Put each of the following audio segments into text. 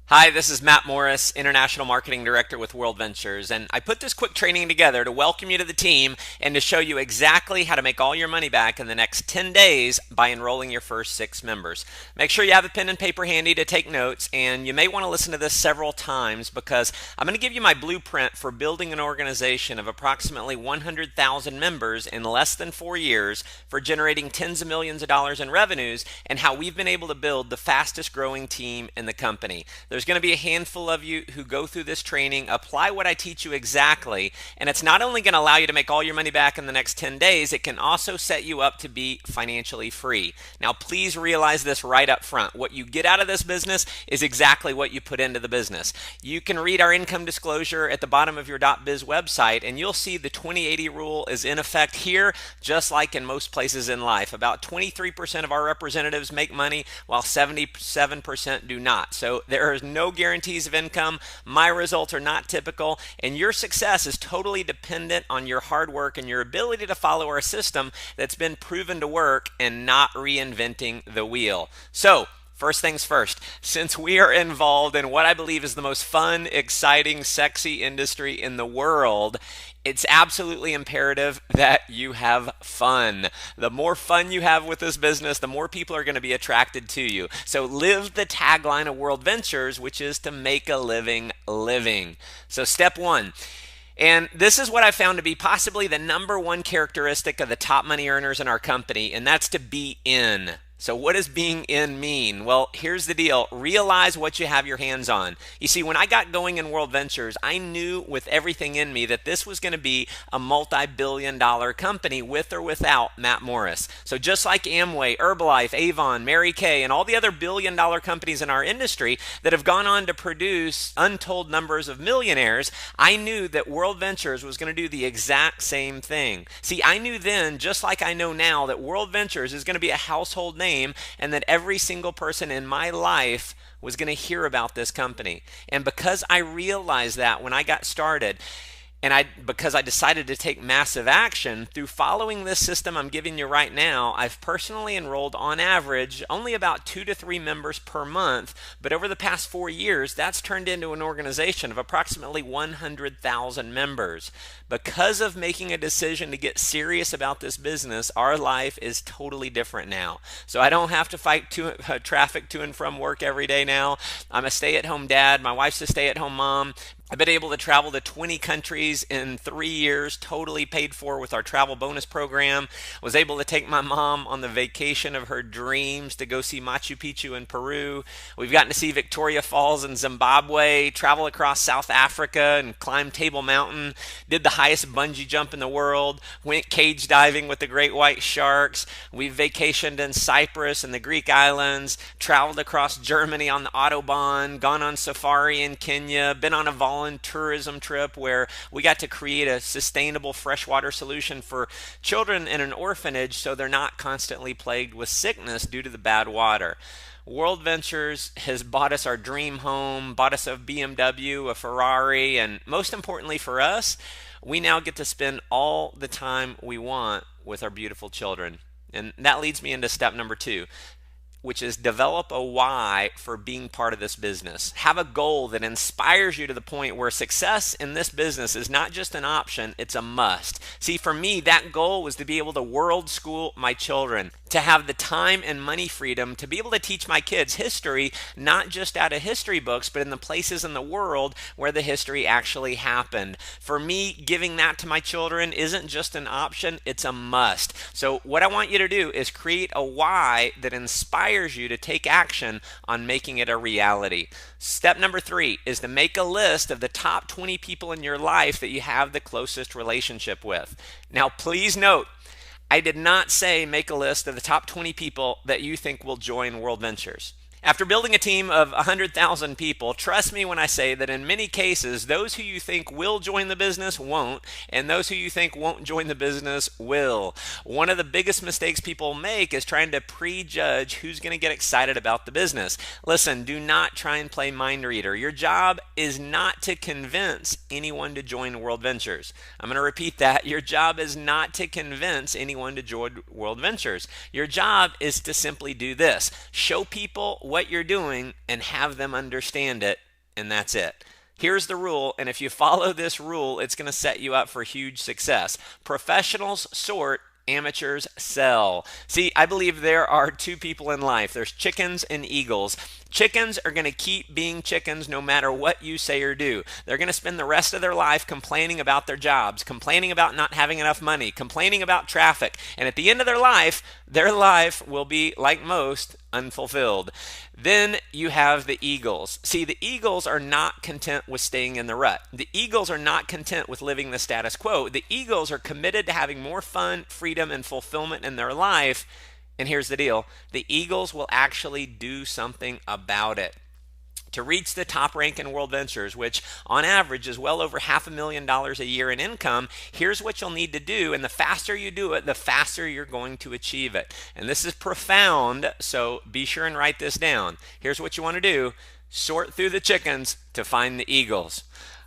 Hi, this is Matt Morris, International Marketing Director with World Ventures, and I put this quick training together to welcome you to the team and to show you exactly how to make all your money back in the next 10 days by enrolling your first 6 members. Make sure you have a pen and paper handy to take notes, and you may want to listen to this several times because I'm going to give you my blueprint for building an organization of approximately 100,000 members in less than 4 years for generating tens of millions of dollars in revenues and how we've been able to build the fastest growing team in the company. There's going to be a handful of you who go through this training, apply what I teach you exactly, and it's not only going to allow you to make all your money back in the next 10 days, it can also set you up to be financially free. Now, please realize this right up front. What you get out of this business is exactly what you put into the business. You can read our income disclosure at the bottom of your .biz website, and you'll see the 20/80 rule is in effect here, just like in most places in life. About 23% of our representatives make money, while 77% do not. So there is no guarantees of income. My results are not typical, and your success is totally dependent on your hard work and your ability to follow our system that's been proven to work and not reinventing the wheel. So, first things first, since we are involved in what I believe is the most fun, exciting, sexy industry in the world, it's absolutely imperative that you have fun. The more fun you have with this business, the more people are going to be attracted to you. So live the tagline of World Ventures, which is to make a living living. So step one. And this is what I found to be possibly the number one characteristic of the top money earners in our company, and that's to be in. So what does being in mean? Well, here's the deal. Realize what you have your hands on. You see, when I got going in World Ventures, I knew with everything in me that this was going to be a multi-billion-dollar company with or without Matt Morris. So just like Amway, Herbalife, Avon, Mary Kay, and all the other billion-dollar companies in our industry that have gone on to produce untold numbers of millionaires, I knew that World Ventures was going to do the exact same thing. See, I knew then, just like I know now, that World Ventures is going to be a household name and that every single person in my life was going to hear about this company. And because I realized that when I got started, and because I decided to take massive action through following this system I'm giving you right now, I've personally enrolled on average only about 2 to 3 members per month, but over the past 4 years, that's turned into an organization of approximately 100,000 members. Because of making a decision to get serious about this business, our life is totally different now. So I don't have to fight traffic to and from work every day now. I'm a stay-at-home dad. My wife's a stay-at-home mom. I've been able to travel to 20 countries in 3 years, totally paid for with our travel bonus program. Was able to take my mom on the vacation of her dreams to go see Machu Picchu in Peru. We've gotten to see Victoria Falls in Zimbabwe, travel across South Africa and climb Table Mountain, did the highest bungee jump in the world, went cage diving with the great white sharks. We've vacationed in Cyprus and the Greek islands, traveled across Germany on the Autobahn, gone on safari in Kenya, been on a tourism trip where we got to create a sustainable freshwater solution for children in an orphanage so they're not constantly plagued with sickness due to the bad water. World Ventures has bought us our dream home, bought us a BMW, a Ferrari, and most importantly for us, we now get to spend all the time we want with our beautiful children. And that leads me into step number 2, which is develop a why for being part of this business. Have a goal that inspires you to the point where success in this business is not just an option, it's a must. See, for me, that goal was to be able to world school my children, to have the time and money freedom to be able to teach my kids history, not just out of history books, but in the places in the world where the history actually happened. For me, giving that to my children isn't just an option, it's a must. So what I want you to do is create a why that inspires you to take action on making it a reality. Step number 3 is to make a list of the top 20 people in your life that you have the closest relationship with. Now, please note, I did not say make a list of the top 20 people that you think will join World Ventures. After building a team of 100,000 people, trust me when I say that in many cases, those who you think will join the business won't, and those who you think won't join the business will. One of the biggest mistakes people make is trying to prejudge who's going to get excited about the business. Listen, do not try and play mind reader. Your job is not to convince anyone to join World Ventures. I'm going to repeat that. Your job is not to convince anyone to join World Ventures. Your job is to simply do this. Show people what you're doing and have them understand it, and that's it. Here's the rule, and if you follow this rule, it's going to set you up for huge success. Professionals sort, amateurs sell. See, I believe there are two people in life. There's chickens and eagles. Chickens are going to keep being chickens no matter what you say or do. They're going to spend the rest of their life complaining about their jobs, complaining about not having enough money, complaining about traffic. And at the end of their life will be, like most, unfulfilled. Then you have the eagles. See, the eagles are not content with staying in the rut. The eagles are not content with living the status quo. The eagles are committed to having more fun, freedom, and fulfillment in their life. And here's the deal. The eagles will actually do something about it. To reach the top rank in World Ventures, which on average is well over $500,000 a year in income, here's what you'll need to do. And the faster you do it, the faster you're going to achieve it. And this is profound, so be sure and write this down. Here's what you want to do. Sort through the chickens to find the eagles.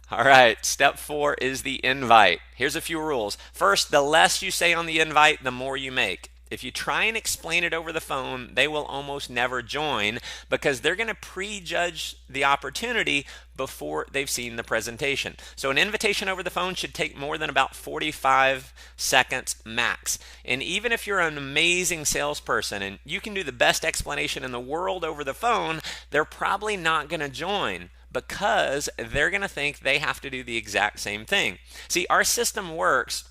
All right, step 4 is the invite. Here's a few rules. First, the less you say on the invite, the more you make. If you try and explain it over the phone, they will almost never join because they're going to prejudge the opportunity before they've seen the presentation. So an invitation over the phone should take more than about 45 seconds max. And even if you're an amazing salesperson and you can do the best explanation in the world over the phone, they're probably not going to join because they're going to think they have to do the exact same thing. See, our system works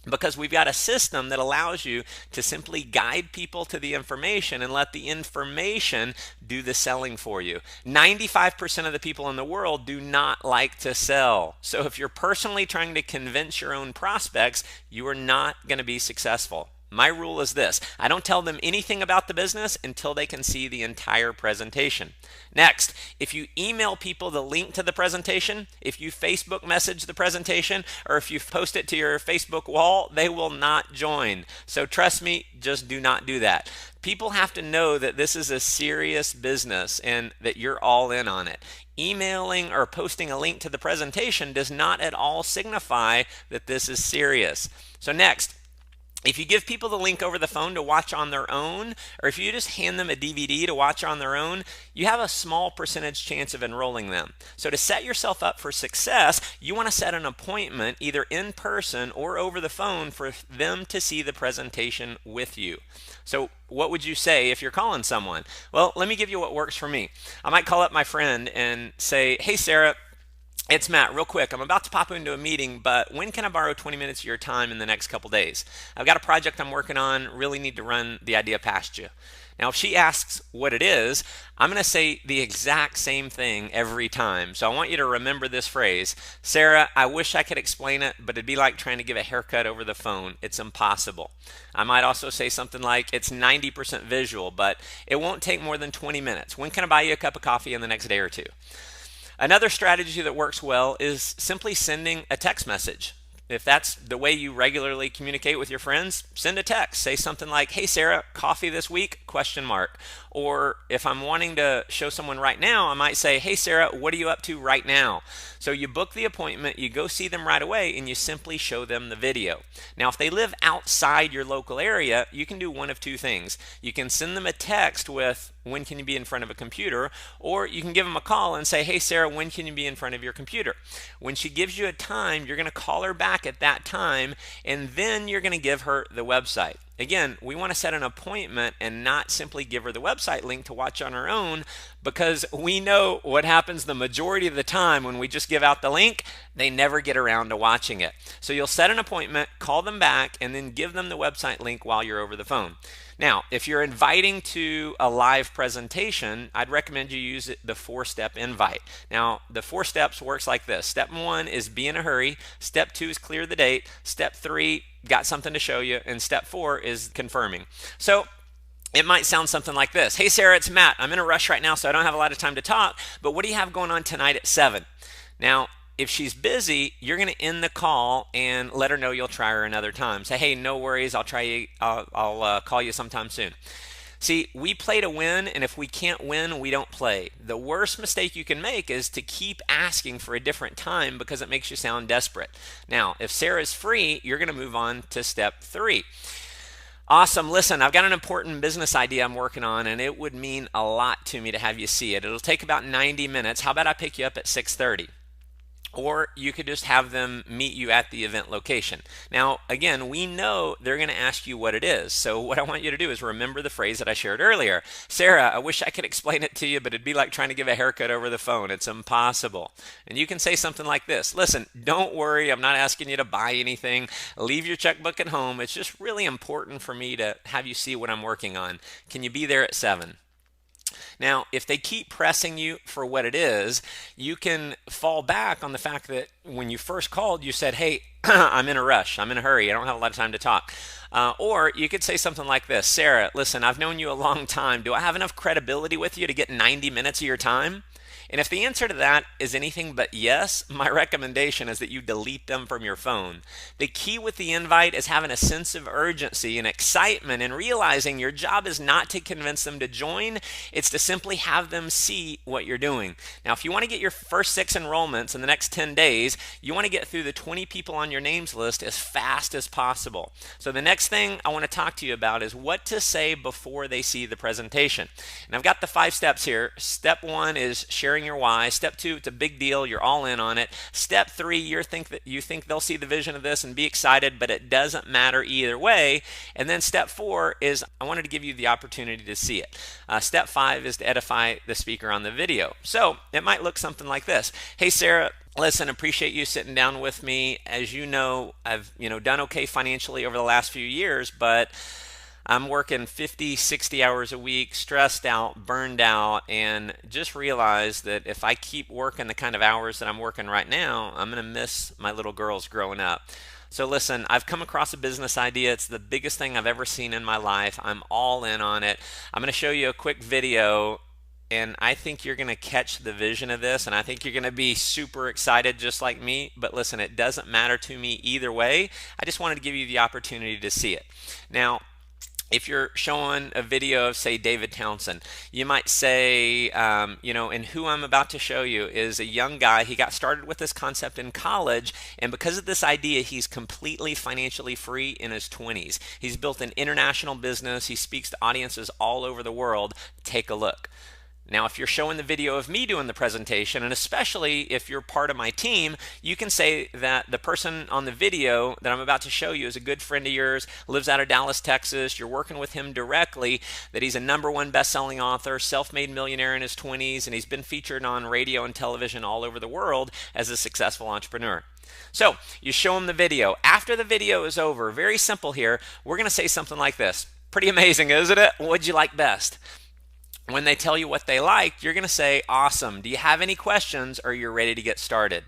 because we've got a system that allows you to simply guide people to the information and let the information do the selling for you. 95% of the people in the world do not like to sell. So if you're personally trying to convince your own prospects, you are not going to be successful. My rule is this: I don't tell them anything about the business until they can see the entire presentation. Next, if you email people the link to the presentation, if you Facebook message the presentation, or if you post it to your Facebook wall, they will not join. So trust me, just do not do that. People have to know that this is a serious business and that you're all in on it. Emailing or posting a link to the presentation does not at all signify that this is serious. So next, if you give people the link over the phone to watch on their own, or if you just hand them a DVD to watch on their own, you have a small percentage chance of enrolling them. So to set yourself up for success, you want to set an appointment either in person or over the phone for them to see the presentation with you. So what would you say if you're calling someone? Well, let me give you what works for me. I might call up my friend and say, "Hey, Sarah, it's Matt. Real quick, I'm about to pop into a meeting, but when can I borrow 20 minutes of your time in the next couple days? I've got a project I'm working on, really need to run the idea past you." Now, if she asks what it is, I'm going to say the exact same thing every time. So I want you to remember this phrase: "Sarah, I wish I could explain it, but it'd be like trying to give a haircut over the phone. It's impossible." I might also say something like, "It's 90% visual, but it won't take more than 20 minutes. When can I buy you a cup of coffee in the next day or two?" Another strategy that works well is simply sending a text message. If that's the way you regularly communicate with your friends, send a text. Say something like, "Hey Sarah, coffee this week?" ? Or if I'm wanting to show someone right now, I might say, "Hey Sarah, what are you up to right now?" So you book the appointment, you go see them right away, and you simply show them the video. Now, if they live outside your local area, you can do one of two things. You can send them a text with, "When can you be in front of a computer?" Or you can give them a call and say, "Hey Sarah, when can you be in front of your computer?" When she gives you a time, you're going to call her back at that time, and then you're going to give her the website. Again, we want to set an appointment and not simply give her the website link to watch on her own, because we know what happens the majority of the time when we just give out the link. They never get around to watching it. So you'll set an appointment, call them back, and then give them the website link while you're over the phone. Now, if you're inviting to a live presentation, I'd recommend you use the 4-step invite. Now, the 4 steps works like this. Step 1 is be in a hurry. Step 2 is clear the date. Step 3, got something to show you. And step 4 is confirming. So it might sound something like this: "Hey Sarah, it's Matt. I'm in a rush right now, so I don't have a lot of time to talk, but what do you have going on tonight at 7? Now, if she's busy, you're going to end the call and let her know you'll try her another time. Say, "Hey, no worries. I'll call you sometime soon." See, we play to win, and if we can't win, we don't play. The worst mistake you can make is to keep asking for a different time because it makes you sound desperate. Now, if Sarah's free, you're going to move on to step 3. Awesome. Listen, I've got an important business idea I'm working on, and it would mean a lot to me to have you see it. It'll take about 90 minutes. How about I pick you up at 6:30? Or you could just have them meet you at the event location. Now, again, we know they're going to ask you what it is. So what I want you to do is remember the phrase that I shared earlier. Sarah, I wish I could explain it to you, but it'd be like trying to give a haircut over the phone. It's impossible. And you can say something like this. Listen, don't worry. I'm not asking you to buy anything. Leave your checkbook at home. It's just really important for me to have you see what I'm working on. Can you be there at 7? Now, if they keep pressing you for what it is, you can fall back on the fact that when you first called, you said, hey, I'm in a rush. I'm in a hurry. I don't have a lot of time to talk. Or you could say something like this. Sarah, listen, I've known you a long time. Do I have enough credibility with you to get 90 minutes of your time? And if the answer to that is anything but yes, my recommendation is that you delete them from your phone. The key with the invite is having a sense of urgency and excitement and realizing your job is not to convince them to join, it's to simply have them see what you're doing. Now, if you want to get your first 6 enrollments in the next 10 days, you want to get through the 20 people on your names list as fast as possible. So the next thing I want to talk to you about is what to say before they see the presentation. And I've got the 5 steps here. Step 1 is sharing your why. Step 2, it's a big deal. You're all in on it. Step 3, you think they'll see the vision of this and be excited, but it doesn't matter either way. And then step 4 is I wanted to give you the opportunity to see it. Step 5 is to edify the speaker on the video. So it might look something like this. Hey, Sarah, listen, appreciate you sitting down with me. As you know, I've done okay financially over the last few years, but I'm working 50, 60 hours a week, stressed out, burned out, and just realized that if I keep working the kind of hours that I'm working right now, I'm going to miss my little girls growing up. So listen, I've come across a business idea. It's the biggest thing I've ever seen in my life. I'm all in on it. I'm going to show you a quick video, and I think you're going to catch the vision of this, and I think you're going to be super excited just like me. But listen, it doesn't matter to me either way. I just wanted to give you the opportunity to see it. Now, if you're showing a video of, say, David Townsend, you might say, and who I'm about to show you is a young guy. He got started with this concept in college, and because of this idea, he's completely financially free in his 20s. He's built an international business. He speaks to audiences all over the world. Take a look. Now, if you're showing the video of me doing the presentation, and especially if you're part of my team, you can say that the person on the video that I'm about to show you is a good friend of yours, lives out of Dallas, Texas. You're working with him directly, that he's a #1 best-selling author, self-made millionaire in his 20s, and he's been featured on radio and television all over the world as a successful entrepreneur. So you show him the video. After the video is over, very simple here, we're going to say something like this. Pretty amazing, isn't it? What'd you like best? When they tell you what they like, you're going to say, awesome. Do you have any questions, or you're ready to get started?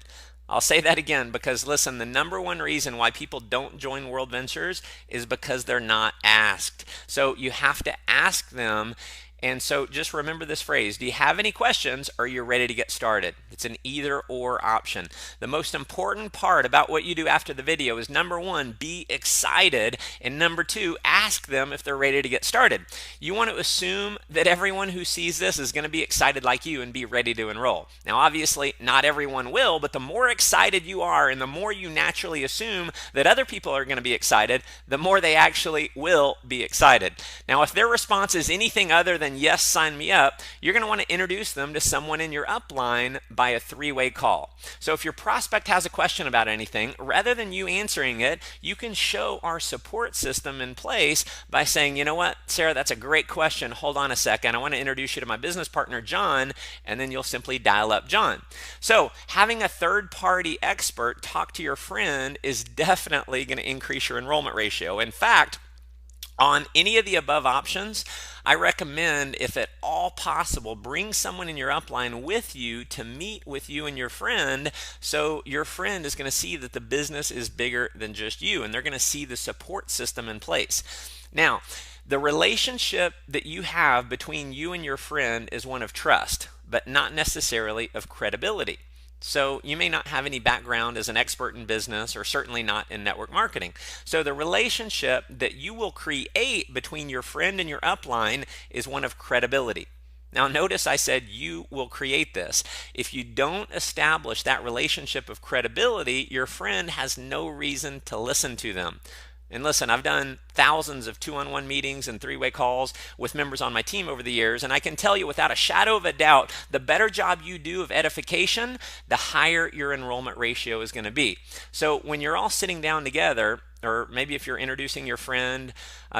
I'll say that again because, listen, the #1 reason why people don't join World Ventures is because they're not asked. So you have to ask them. And so just remember this phrase. Do you have any questions, or you're ready to get started? It's an either or option. The most important part about what you do after the video is #1, be excited, and #2, ask them if they're ready to get started. You want to assume that everyone who sees this is going to be excited like you and be ready to enroll. Now, obviously, not everyone will, but the more excited you are and the more you naturally assume that other people are going to be excited, the more they actually will be excited. Now, if their response is anything other than yes, sign me up, you're going to want to introduce them to someone in your upline by a 3-way call. So if your prospect has a question about anything, rather than you answering it, you can show our support system in place by saying, you know what, Sarah, that's a great question. Hold on a second. I want to introduce you to my business partner, John, and then you'll simply dial up John. So having a third-party expert talk to your friend is definitely going to increase your enrollment ratio. In fact, on any of the above options, I recommend, if at all possible, bring someone in your upline with you to meet with you and your friend, so your friend is going to see that the business is bigger than just you, and they're going to see the support system in place. Now, the relationship that you have between you and your friend is one of trust, but not necessarily of credibility. So you may not have any background as an expert in business, or certainly not in network marketing. So the relationship that you will create between your friend and your upline is one of credibility. Now notice I said you will create this. If you don't establish that relationship of credibility, your friend has no reason to listen to them. And listen, I've done thousands of two-on-one meetings and three-way calls with members on my team over the years, and I can tell you without a shadow of a doubt, the better job you do of edification, the higher your enrollment ratio is going to be. So when you're all sitting down together, or maybe if you're introducing your friend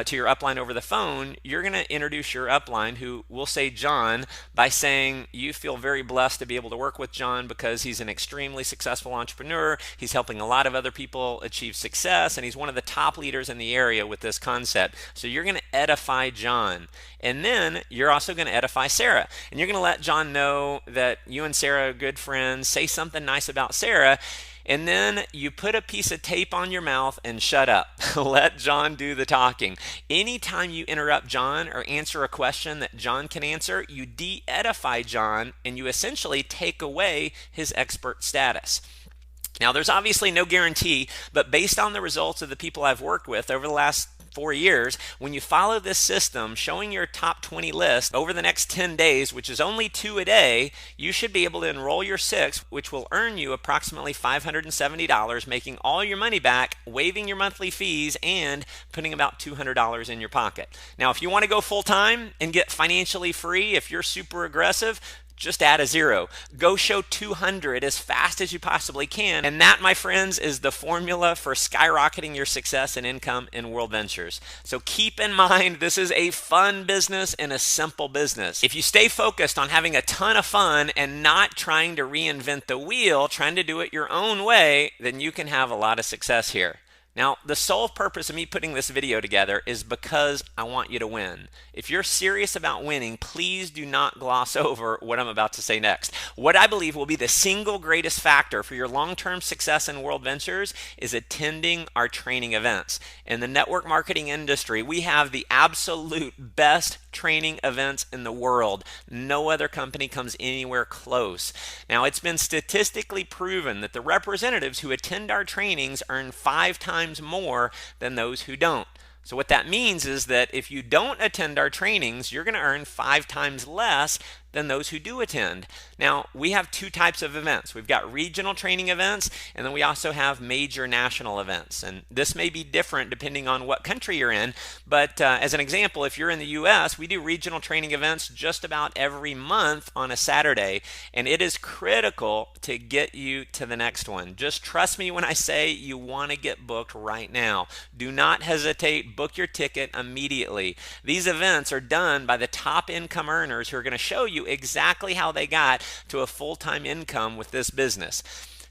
to your upline over the phone, you're going to introduce your upline, who will say John, by saying you feel very blessed to be able to work with John because he's an extremely successful entrepreneur. He's helping a lot of other people achieve success, and he's one of the top leaders in the area with this concept. So you're going to edify John. And then you're also going to edify Sarah. And you're going to let John know that you and Sarah are good friends. Say something nice about Sarah. And then you put a piece of tape on your mouth and shut up. Let John do the talking. Anytime you interrupt John or answer a question that John can answer, you de-edify John and you essentially take away his expert status. Now, there's obviously no guarantee, but based on the results of the people I've worked with over the last 4 years, when you follow this system, showing your top 20 list over the next 10 days, which is only 2 a day, you should be able to enroll your 6, which will earn you approximately $570, making all your money back, waiving your monthly fees, and putting about $200 in your pocket. Now, if you want to go full time and get financially free, if you're super aggressive, just add a 0. Go show 200 as fast as you possibly can. And that, my friends, is the formula for skyrocketing your success and income in World Ventures. So keep in mind, this is a fun business and a simple business. If you stay focused on having a ton of fun and not trying to reinvent the wheel, trying to do it your own way, then you can have a lot of success here. Now, the sole purpose of me putting this video together is because I want you to win. If you're serious about winning, please do not gloss over what I'm about to say next. What I believe will be the single greatest factor for your long-term success in World Ventures is attending our training events. In the network marketing industry, we have the absolute best training events in the world. No other company comes anywhere close. Now, it's been statistically proven that the representatives who attend our trainings earn 5 times more than those who don't. So what that means is that if you don't attend our trainings, you're going to earn 5 times less than those who do attend. Now, we have 2 types of events. We've got regional training events, and then we also have major national events. And this may be different depending on what country you're in, but as an example, if you're in the US, we do regional training events just about every month on a Saturday, and it is critical to get you to the next one. Just trust me when I say you want to get booked right now. Do not hesitate. Book your ticket immediately. These events are done by the top income earners who are going to show you exactly how they got to a full-time income with this business.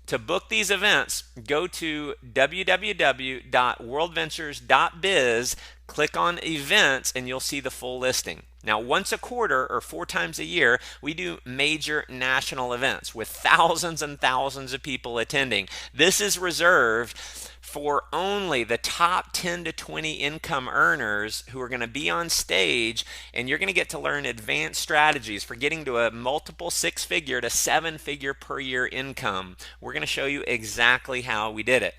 To book these events, go to www.worldventures.biz, click on events, and you'll see the full listing. Now, once a quarter or 4 times a year, we do major national events with thousands and thousands of people attending. This is reserved for only the top 10 to 20 income earners who are going to be on stage, and you're going to get to learn advanced strategies for getting to a multiple 6-figure to 7-figure per year income. We're going to show you exactly how we did it.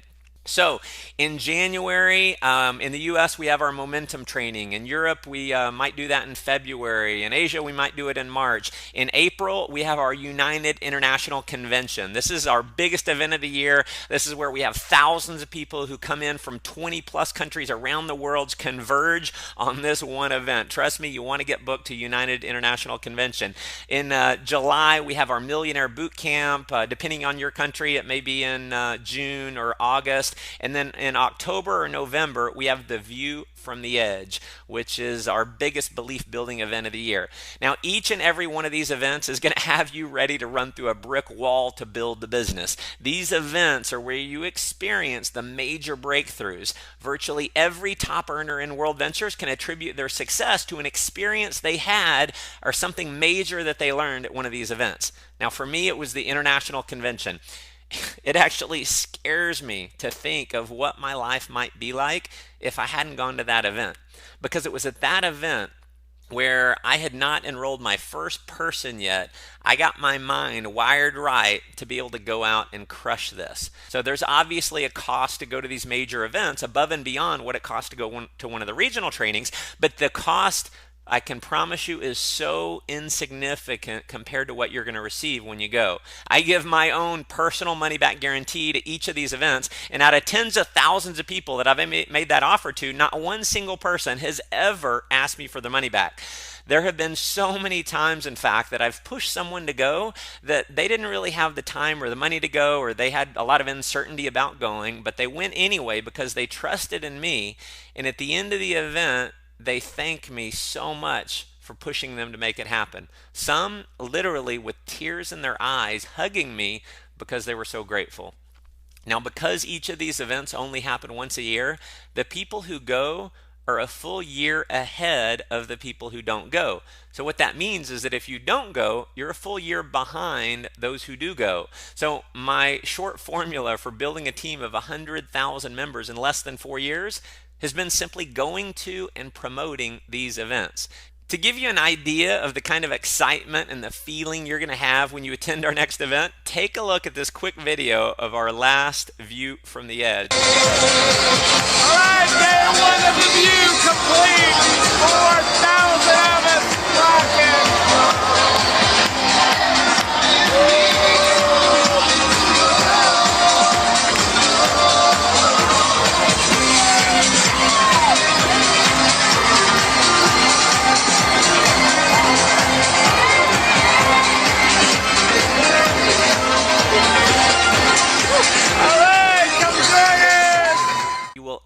So in January, in the US, we have our momentum training. In Europe, we might do that in February. In Asia, we might do it in March. In April, we have our United International Convention. This is our biggest event of the year. This is where we have thousands of people who come in from 20 plus countries around the world converge on this one event. Trust me, you want to get booked to United International Convention. In July, we have our Millionaire Boot Camp. Depending on your country, it may be in June or August. And then in October or November, we have the View from the Edge, which is our biggest belief building event of the year. Now, each and every one of these events is going to have you ready to run through a brick wall to build the business. These events are where you experience the major breakthroughs. Virtually every top earner in World Ventures can attribute their success to an experience they had or something major that they learned at one of these events. Now, for me, it was the International Convention. It actually scares me to think of what my life might be like if I hadn't gone to that event, because it was at that event where I had not enrolled my first person yet. I got my mind wired right to be able to go out and crush this. So there's obviously a cost to go to these major events above and beyond what it costs to go to one of the regional trainings, but the cost I can promise you is so insignificant compared to what you're going to receive when you go. I give my own personal money back guarantee to each of these events, and out of tens of thousands of people that I've made that offer to, not one single person has ever asked me for their money back. There have been so many times, in fact, that I've pushed someone to go that they didn't really have the time or the money to go, or they had a lot of uncertainty about going, but they went anyway because they trusted in me. And at the end of the event, they thank me so much for pushing them to make it happen. Some literally with tears in their eyes hugging me because they were so grateful. Now, because each of these events only happen once a year, the people who go are a full year ahead of the people who don't go. So what that means is that if you don't go, you're a full year behind those who do go. So my short formula for building a team of 100,000 members in less than 4 years has been simply going to and promoting these events. To give you an idea of the kind of excitement and the feeling you're going to have when you attend our next event, take a look at this quick video of our last View from the Edge. All right, day one of the View complete. 4,000 of us rocking.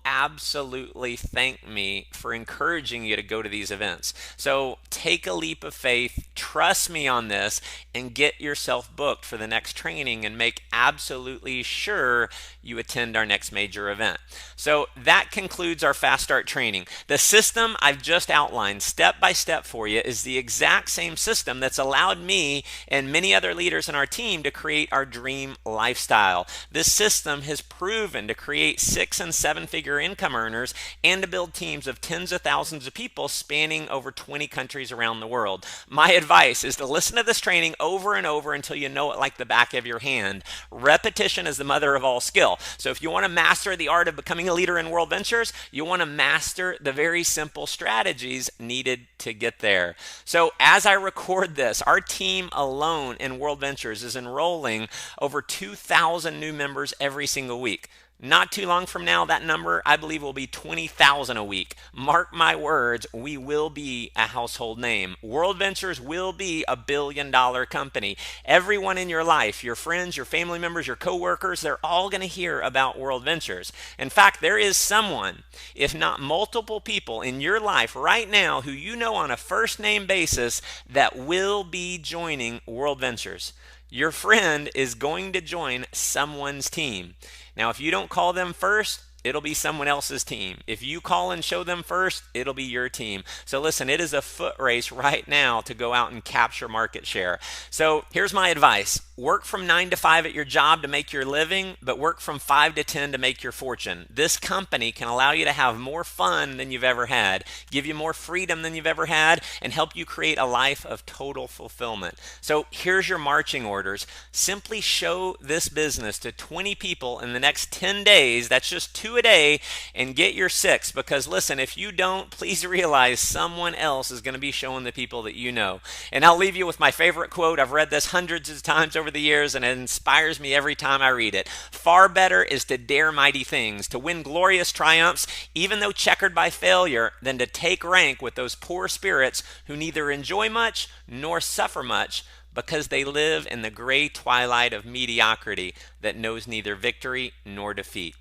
Absolutely thank me for encouraging you to go to these events. So take a leap of faith, trust me on this, and get yourself booked for the next training and make absolutely sure you attend our next major event. So that concludes our Fast Start training. The system I've just outlined step by step for you is the exact same system that's allowed me and many other leaders in our team to create our dream lifestyle. This system has proven to create 6- and 7-figure income earners and to build teams of tens of thousands of people spanning over 20 countries around the world. My advice is to listen to this training over and over until you know it like the back of your hand. Repetition is the mother of all skill. So if you want to master the art of becoming a leader in World Ventures, you want to master the very simple strategies needed to get there. So as I record this, our team alone in World Ventures is enrolling over 2,000 new members every single week. Not too long from now, that number, I believe, will be 20,000 a week. Mark my words, we will be a household name. World Ventures will be a billion-dollar company. Everyone in your life, your friends, your family members, your coworkers, they're all going to hear about World Ventures. In fact, there is someone, if not multiple people in your life right now who you know on a first-name basis that will be joining World Ventures. Your friend is going to join someone's team. Now, if you don't call them first, it'll be someone else's team. If you call and show them first, it'll be your team. So listen, it is a foot race right now to go out and capture market share. So here's my advice. Work from 9 to 5 at your job to make your living, but work from 5 to 10 to make your fortune. This company can allow you to have more fun than you've ever had, give you more freedom than you've ever had, and help you create a life of total fulfillment. So here's your marching orders. Simply show this business to 20 people in the next 10 days. That's just 2 a day, and get your 6, because listen, if you don't, please realize someone else is going to be showing the people that you know. And I'll leave you with my favorite quote. I've read this hundreds of times over the years, and it inspires me every time I read it. Far better is to dare mighty things, to win glorious triumphs, even though checkered by failure, than to take rank with those poor spirits who neither enjoy much nor suffer much, because they live in the gray twilight of mediocrity that knows neither victory nor defeat.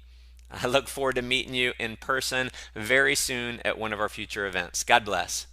I look forward to meeting you in person very soon at one of our future events. God bless.